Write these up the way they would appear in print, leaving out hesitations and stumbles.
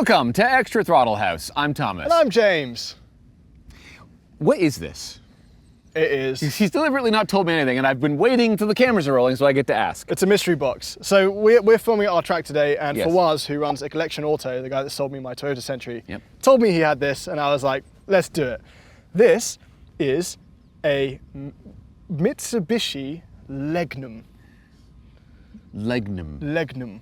Welcome to Extra Throttle House. I'm Thomas. And I'm James. What is this? It is. He's deliberately not told me anything, and I've been waiting till the cameras are rolling so I get to ask. It's a mystery box. So we're filming at our track today, and Yes. Fawaz, who runs a Collection Auto, the guy that sold me my Toyota Century, Yep. told me he had this, and I was like, let's do it. This is a Mitsubishi Legnum. Legnum.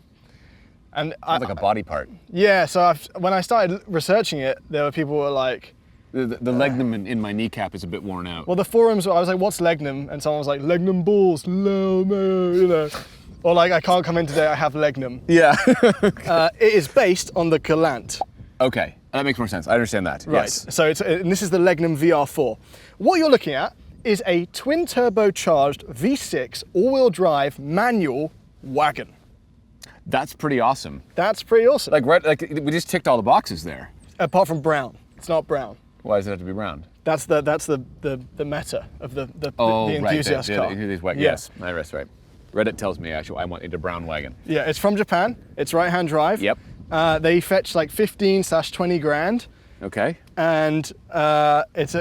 And Sounds like a body part. yeah, so when I started researching it, there were people who were like, The legnum in my kneecap is a bit worn out. well, the forums, I was like, what's Legnum? And someone was like, Legnum balls, no, you know. Or like, I can't come in today, I have Legnum. Yeah. It is based on the Galant. Okay, that makes more sense. I understand that. Right, Yes. so and this is the Legnum VR-4. What you're looking at is a twin turbocharged V6 all-wheel drive manual wagon. That's pretty awesome. That's pretty awesome. Like we just ticked all the boxes there. Apart from brown, it's not brown. Why does it have to be round? That's the meta of the Right. enthusiast car. Yeah. Yes, that's right. Reddit tells me actually I want a brown wagon. Yeah, it's from Japan. It's right-hand drive. Yep. They fetch like 15/20 grand, Okay. and it's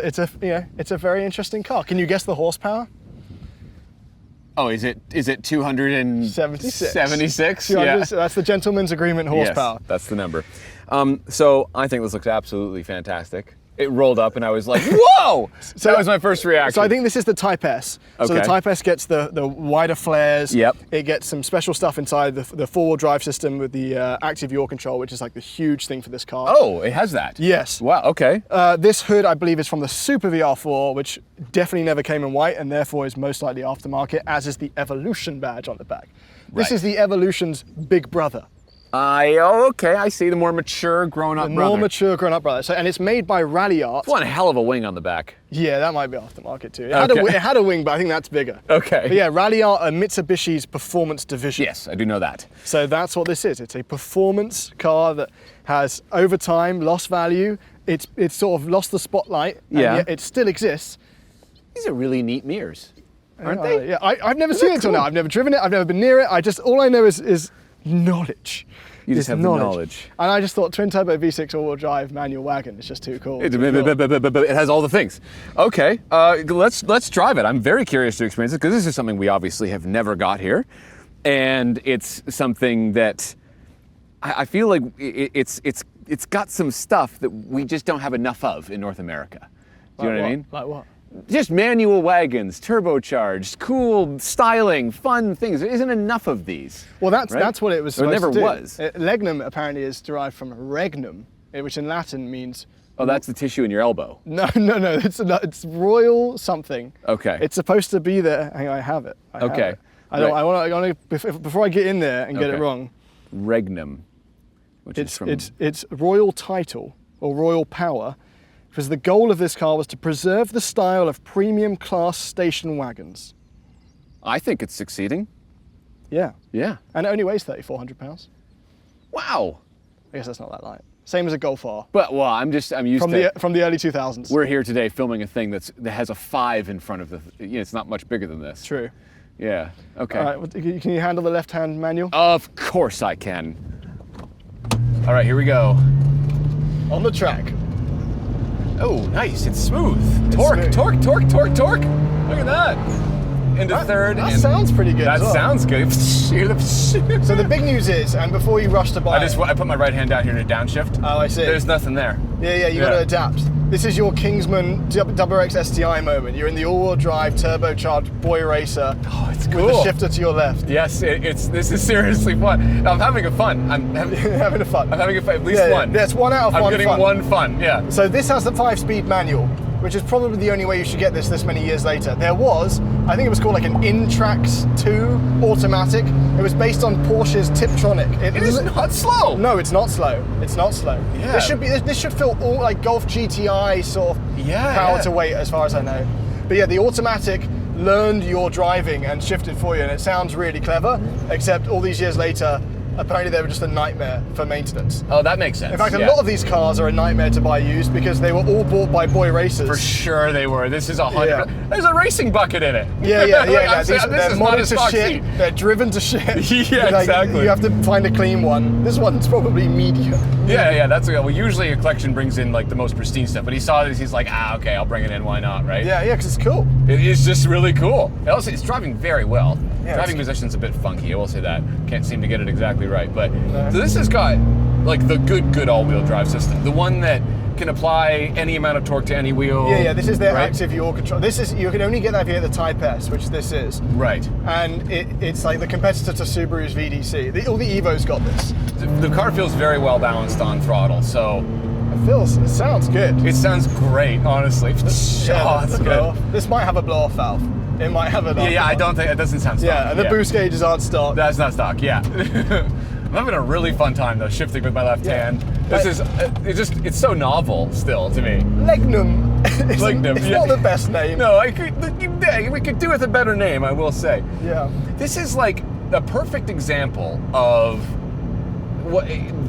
a very interesting car. Can you guess the horsepower? Oh, is it 276? 76? Yeah. That's the gentleman's agreement horsepower. Yes, that's the number. So I think this looks absolutely fantastic. It rolled up and I was like, whoa! So that was my first reaction. So I think this is the Type S. So the Okay. Type S gets the wider flares. Yep. It gets some special stuff inside the four-wheel drive system with the active yaw control, which is like the huge thing for this car. Oh, it has that? Yes. Wow, okay. This hood, I believe, is from the Super VR-4, which definitely never came in white and therefore is most likely aftermarket, as is the Evolution badge on the back. This Right. is the Evolution's big brother. Okay, I see. The more mature, grown-up The brother. more mature grown-up brother. So, and it's made by Rally Art. One hell of a wing on the back. Yeah, that might be aftermarket too. It Okay. had a wing, but I think that's bigger. Okay. But yeah, Rally Art are Mitsubishi's performance division. Yes, I do know that. So that's what this is. It's a performance car that has, over time, lost value. It's sort of lost the spotlight, and Yeah. yet it still exists. These are really neat mirrors, aren't they? Yeah, I've never seen it till cool? now. I've never driven it. I've never been near it. All I know is knowledge. You just Is have the knowledge. And I just thought twin turbo V6 all-wheel drive manual wagon is just too cool. It has all the things. Okay, let's drive it. I'm very curious to experience it because this is something we obviously have never got here, and it's something that I feel like it's got some stuff that we just don't have enough of in North America. Do you know what I mean? Like what? Just manual wagons, turbocharged, cool, styling, fun things. There isn't enough of these. Well, that's right? what it was There supposed never to do. was. Legnum apparently is derived from regnum, which in Latin means... Oh, that's the tissue in your elbow. No, it's royal something. Okay. It's supposed to be there. Hang on, I have it. I have Okay. it. I don't. Right. I want to before I get in there and get it Okay. wrong. Regnum, which is from... It's royal title or royal power, because the goal of this car was to preserve the style of premium class station wagons. I think it's succeeding. Yeah. Yeah. And it only weighs 3,400 pounds. Wow. I guess that's not that light. Same as a Golf R. But I'm used From to. the early 2000s. We're here today filming a thing that has a 5 in front of the. It's not much bigger than this. True. Yeah. Okay. All right. Can you handle the left-hand manual? Of course I can. All right, here we go. On the track. Oh, nice. It's smooth. smooth. Torque. Look at that. Into third. That and sounds pretty good. That as well. sounds good. So the big news is, and before you rush to buy I put my right hand down here to downshift. Oh, I see. There's nothing there. Yeah, you got to adapt. This is your Kingsman XX STI moment. You're in the all-wheel drive turbocharged boy racer. Oh, it's with cool. the shifter to your left. Yes, this is seriously fun. I'm having a fun. I'm Having a fun. having a fun. At least one. That's one out of I'm one getting fun. one fun. Yeah. So this has the 5-speed manual, which is probably the only way you should get this many years later. There was, I think it was called like an Intrax 2 automatic. It was based on Porsche's Tiptronic. It is not slow. No, it's not slow. It's not slow. Yeah. This should feel all like Golf GTI sort of power to weight, as far as I know. But yeah, the automatic learned your driving and shifted for you, and it sounds really clever. Except all these years later, apparently they were just a nightmare for maintenance. Oh, that makes sense. In fact, a yeah. lot of these cars are a nightmare to buy used because they were all bought by boy racers. For sure they were. This is 100. Yeah. There's a racing bucket in it. Yeah. This They're is not a modded to stock shit. seat. They're driven to shit. Yeah, exactly. You have to find a clean one. This one's probably medium. Yeah. That's well. Usually a collection brings in like the most pristine stuff, but he saw this. He's like, okay, I'll bring it in. Why not? Right? Yeah, because it's cool. It is just really cool. And also, it's driving very well. Yeah, Driving it's- position's a bit funky. I will say that. Can't seem to get it exactly right. But No. so this has got like the good all-wheel drive system, the one that can apply any amount of torque to any wheel. Yeah. This is their right? active yaw control. You can only get that if you get the Type S, which this is. Right. And it's like the competitor to Subaru's VDC. All the Evos got this. The car feels very well balanced on throttle, so It sounds good. it sounds great, honestly. Oh, that's the good. blow-off. This might have a blow-off valve. It might have an Yeah, I aftermarket. don't think it doesn't sound stock. Yeah, and the boost gauges aren't stock. That's not stock. Yeah. I'm having a really fun time though, shifting with my left Yeah. hand. This is it's so novel still to me. Legnum. Legnum, It's yeah. not the best name. No, we could do with a better name, I will say. Yeah. This is like a perfect example of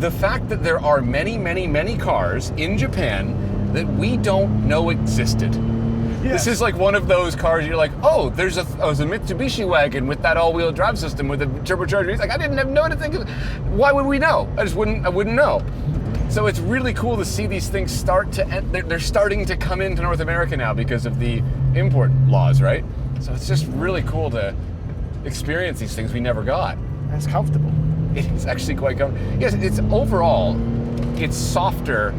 the fact that there are many cars in Japan that we don't know existed. This is like one of those cars you're like, oh, there's a Mitsubishi Wagon with that all-wheel drive system with a turbocharger. He's like, I didn't have no anything. Why would we know? I wouldn't know. So it's really cool to see these things they're starting to come into North America now because of the import laws, right? So it's just really cool to experience these things we never got. And it's comfortable. It's actually quite comfortable. Yes, it's softer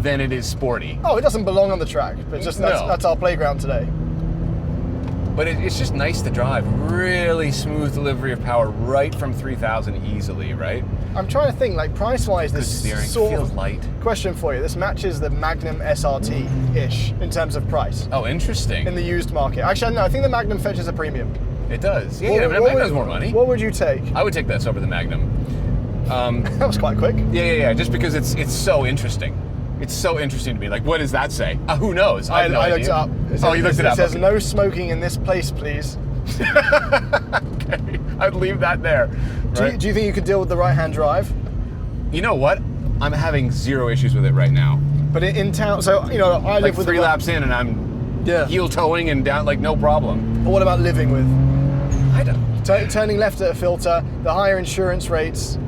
than it is sporty. Oh, it doesn't belong on the track, but just that's our playground today. But it's just nice to drive. Really smooth delivery of power right from 3,000 easily, right? I'm trying to think, like price-wise, Good this steering, sort feels of light. question for you. This matches the Magnum SRT-ish in terms of price Oh, interesting. in the used market. Actually, no, I think the Magnum fetches a premium. It does. Yeah, What- yeah, what Magnum's would- more money. What would you take? I would take this over the Magnum. That was quite quick. Yeah. Just because it's so interesting. It's so interesting to me. Like, what does that say? Who knows? I have no I looked idea. it up. You looked it up. It says okay. no smoking in this place, please. Okay, I'd leave that there. Right? Do you think you could deal with the right-hand drive? You know what? I'm having zero issues with it right now. But in town, so I Like live with 3 the laps in, and I'm Yeah. heel toeing and down, like no problem. But what about living with? I don't. Turning left at a filter, the higher insurance rates.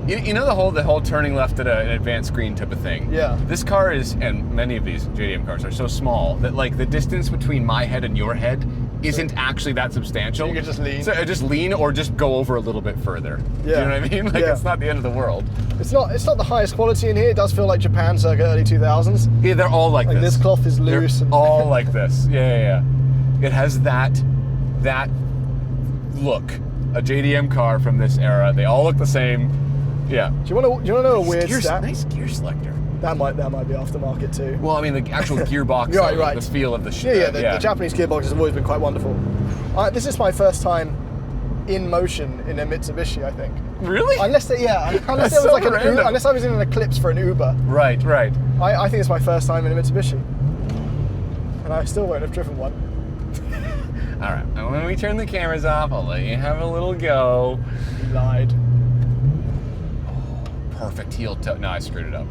You know the whole turning left at an advanced screen type of thing. Yeah. This car is, and many of these JDM cars are so small that like the distance between my head and your head isn't actually that substantial. You can just lean. So just lean or just go over a little bit further. Yeah. Do you know what I mean? Like Yeah. it's not the end of the world. It's not the highest quality in here. It does feel like Japan circa early 2000s. Yeah, they're all like Like this. this cloth is They're loose. all like this. Yeah. It has that look. A JDM car from this era. They all look the same. Yeah. Do you want to know a weird stat? Nice gear selector. That might be aftermarket too. Well, I mean the actual gearbox. You're of right. The feel of the The Japanese gearboxes have always been quite wonderful. This is my first time in motion in a Mitsubishi, I think. Really? Unless there was so like random. unless I was in an Eclipse for an Uber. Right. I think it's my first time in a Mitsubishi, and I still won't have driven one. All right. And when we turn the cameras off, I'll let you have a little go. You lied. Perfect heel toe. No, I screwed it up.